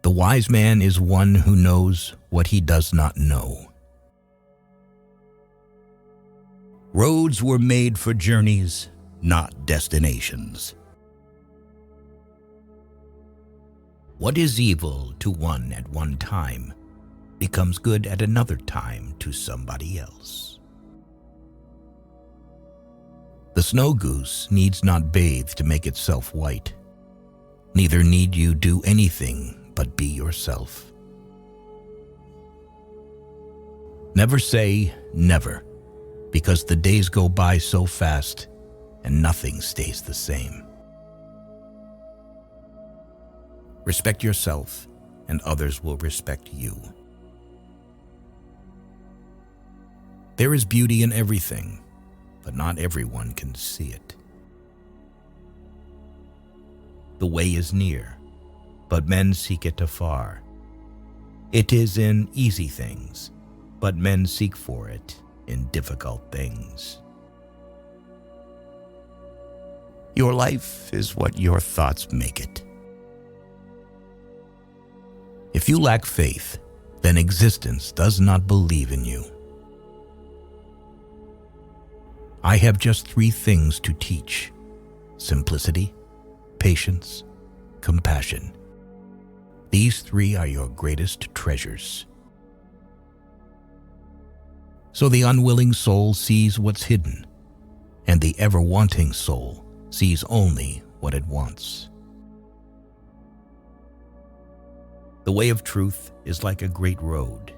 The wise man is one who knows what he does not know. Roads were made for journeys, not destinations. What is evil to one at one time becomes good at another time to somebody else. The snow goose needs not bathe to make itself white. Neither need you do anything but be yourself. Never say never, because the days go by so fast and nothing stays the same. Respect yourself, and others will respect you. There is beauty in everything, but not everyone can see it. The way is near, but men seek it afar. It is in easy things, but men seek for it in difficult things. Your life is what your thoughts make it. If you lack faith, then existence does not believe in you. I have just 3 things to teach: simplicity, patience, compassion. These 3 are your greatest treasures. So the unwilling soul sees what's hidden, and the ever-wanting soul sees only what it wants. The way of truth is like a great road.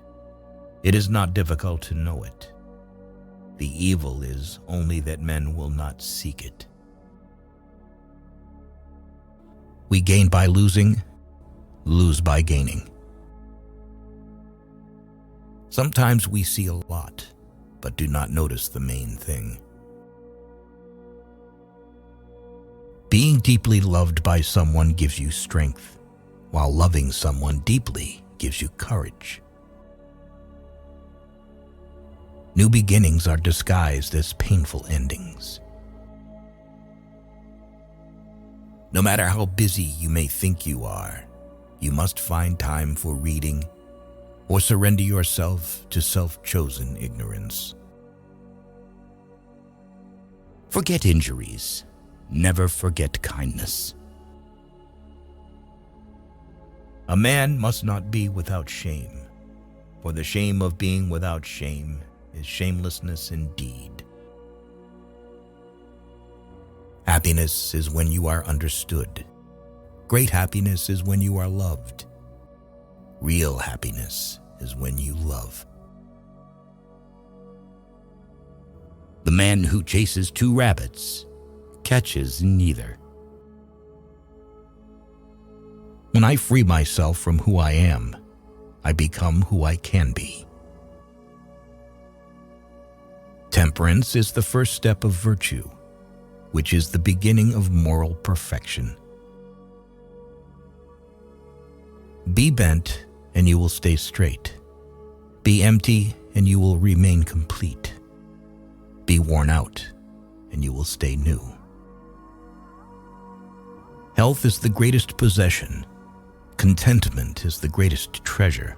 It is not difficult to know it. The evil is only that men will not seek it. We gain by losing, lose by gaining. Sometimes we see a lot, but do not notice the main thing. Being deeply loved by someone gives you strength, while loving someone deeply gives you courage. New beginnings are disguised as painful endings. No matter how busy you may think you are, you must find time for reading or surrender yourself to self-chosen ignorance. Forget injuries. Never forget kindness. A man must not be without shame, for the shame of being without shame is shamelessness indeed. Happiness is when you are understood. Great happiness is when you are loved. Real happiness is when you love. The man who chases 2 rabbits catches neither. When I free myself from who I am, I become who I can be. Temperance is the first step of virtue, which is the beginning of moral perfection. Be bent, and you will stay straight. Be empty, and you will remain complete. Be worn out, and you will stay new. Health is the greatest possession. Contentment is the greatest treasure.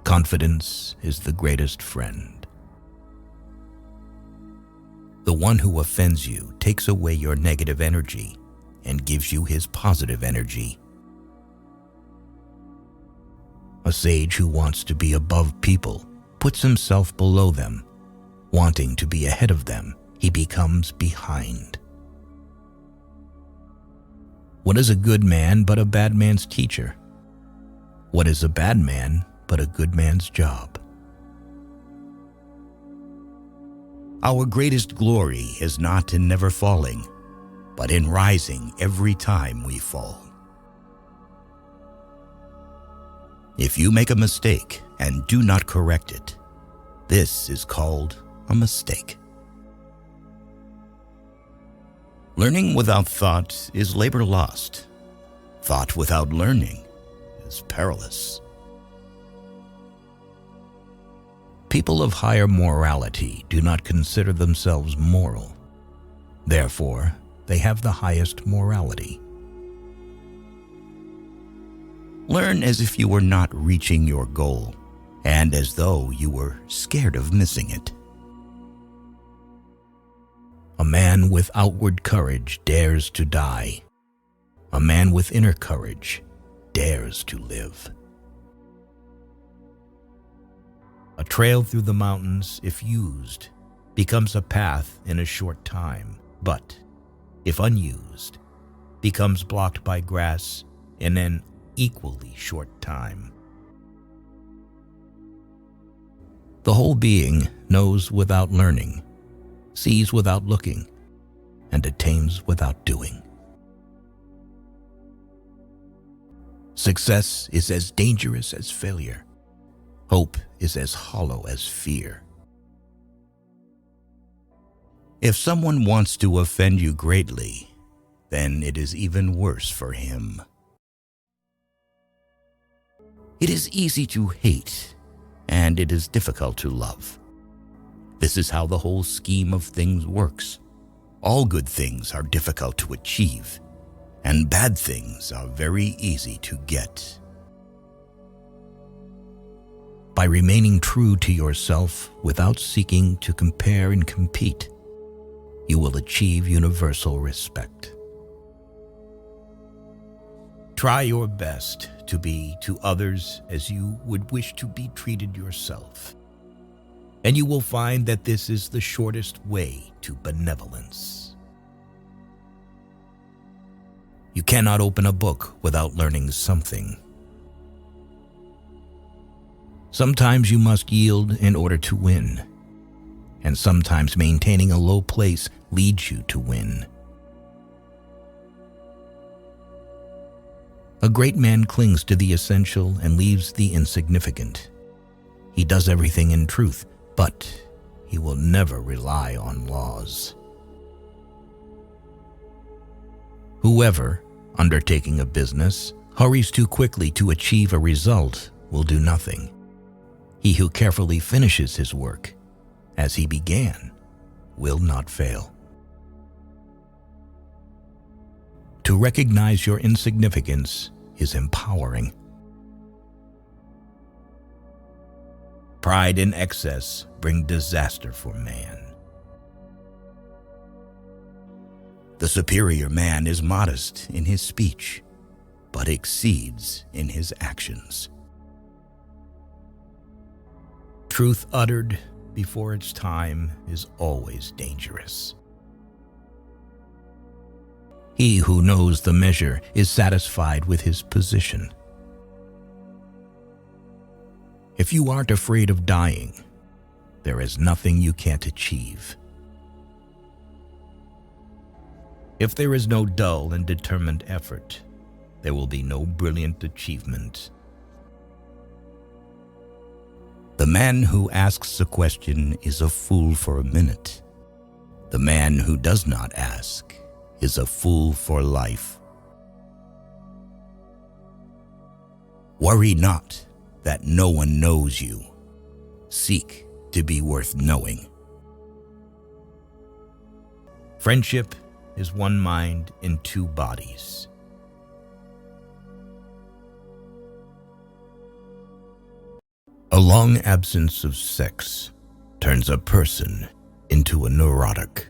Confidence is the greatest friend. The one who offends you takes away your negative energy and gives you his positive energy. A sage who wants to be above people puts himself below them. Wanting to be ahead of them, he becomes behind. What is a good man but a bad man's teacher? What is a bad man but a good man's job? Our greatest glory is not in never falling, but in rising every time we fall. If you make a mistake and do not correct it, this is called a mistake. Learning without thought is labor lost. Thought without learning is perilous. People of higher morality do not consider themselves moral. Therefore, they have the highest morality. Learn as if you were not reaching your goal, and as though you were scared of missing it. A man with outward courage dares to die. A man with inner courage dares to live. A trail through the mountains, if used, becomes a path in a short time, but, if unused, becomes blocked by grass in an equally short time. The whole being knows without learning, sees without looking, and attains without doing. Success is as dangerous as failure. Hope is as hollow as fear. If someone wants to offend you greatly, then it is even worse for him. It is easy to hate, and it is difficult to love. This is how the whole scheme of things works. All good things are difficult to achieve, and bad things are very easy to get. By remaining true to yourself without seeking to compare and compete, you will achieve universal respect. Try your best to be to others as you would wish to be treated yourself, and you will find that this is the shortest way to benevolence. You cannot open a book without learning something. Sometimes you must yield in order to win, and sometimes maintaining a low place leads you to win. A great man clings to the essential and leaves the insignificant. He does everything in truth, but he will never rely on laws. Whoever, undertaking a business, hurries too quickly to achieve a result will do nothing. He who carefully finishes his work, as he began, will not fail. To recognize your insignificance is empowering. Pride in excess brings disaster for man. The superior man is modest in his speech, but exceeds in his actions. Truth uttered before its time is always dangerous. He who knows the measure is satisfied with his position. If you aren't afraid of dying, there is nothing you can't achieve. If there is no dull and determined effort, there will be no brilliant achievement. The man who asks a question is a fool for a minute. The man who does not ask is a fool for life. Worry not that no one knows you. Seek to be worth knowing. Friendship is one mind in two bodies. A long absence of sex turns a person into a neurotic.